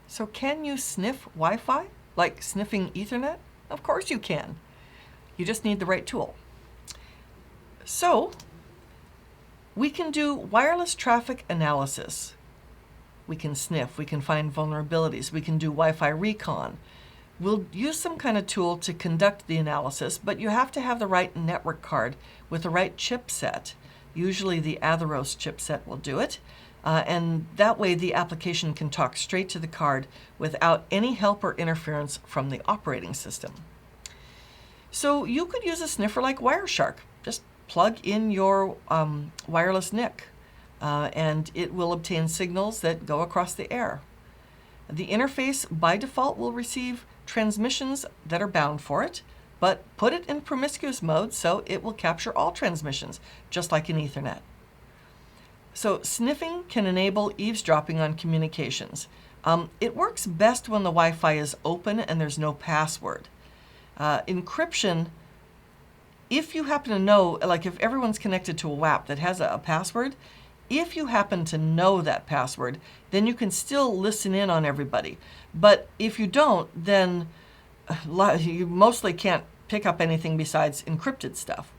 So can you sniff Wi-Fi, like sniffing Ethernet? Of course you can. You just need the right tool. So we can do wireless traffic analysis. We can sniff, we can find vulnerabilities, we can do Wi-Fi recon. We'll use some kind of tool to conduct the analysis, but you have to have the right network card with the right chipset. Usually the Atheros chipset will do it. And that way the application can talk straight to the card without any help or interference from the operating system. So you could use a sniffer like Wireshark. Just plug in your wireless NIC and it will obtain signals that go across the air. The interface by default will receive transmissions that are bound for it, but put it in promiscuous mode so it will capture all transmissions, just like in Ethernet. So sniffing can enable eavesdropping on communications. It works best when the Wi-Fi is open and there's no password. Encryption, if you happen to know, like if everyone's connected to a WAP that has a password, if you happen to know that password, then you can still listen in on everybody. But if you don't, then you mostly can't pick up anything besides encrypted stuff.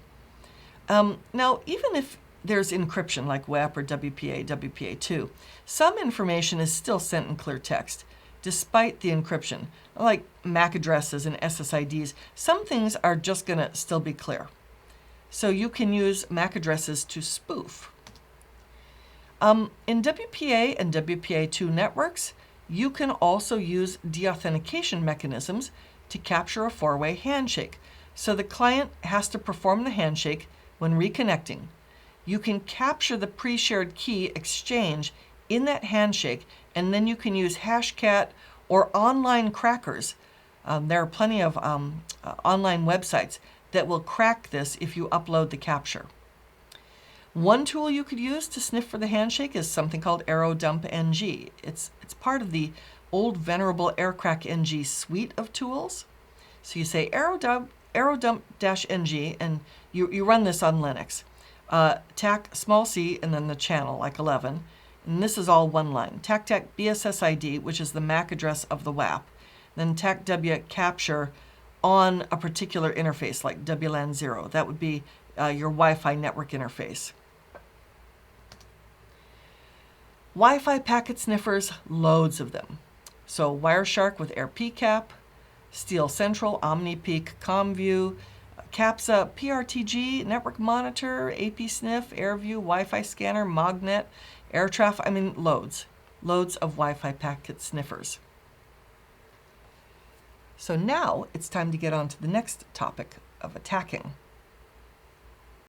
Now, even if there's encryption like WEP or WPA, WPA2, some information is still sent in clear text, despite the encryption. Like MAC addresses and SSIDs, some things are just going to still be clear. So you can use MAC addresses to spoof. In WPA and WPA2 networks, you can also use deauthentication mechanisms to capture a four-way handshake. So the client has to perform the handshake when reconnecting. You can capture the pre-shared key exchange in that handshake, and then you can use Hashcat or online crackers. There are plenty of online websites that will crack this if you upload the capture. One tool you could use to sniff for the handshake is something called AeroDump-NG. It's part of the old venerable AirCrack-NG suite of tools. So you say AeroDump-NG, and you run this on Linux. TAC small c and then the channel, like 11. And this is all one line. TAC BSSID, which is the MAC address of the WAP. Then TAC W capture on a particular interface, like WLAN 0. That would be your Wi-Fi network interface. Wi-Fi packet sniffers, loads of them. So Wireshark with AirPCAP, Steel Central, OmniPeak, ComView, CAPSA, PRTG, Network Monitor, APSniff, AirView, Wi-Fi Scanner, Mognet, AirTraffic, I mean loads of Wi-Fi packet sniffers. So now it's time to get on to the next topic of attacking.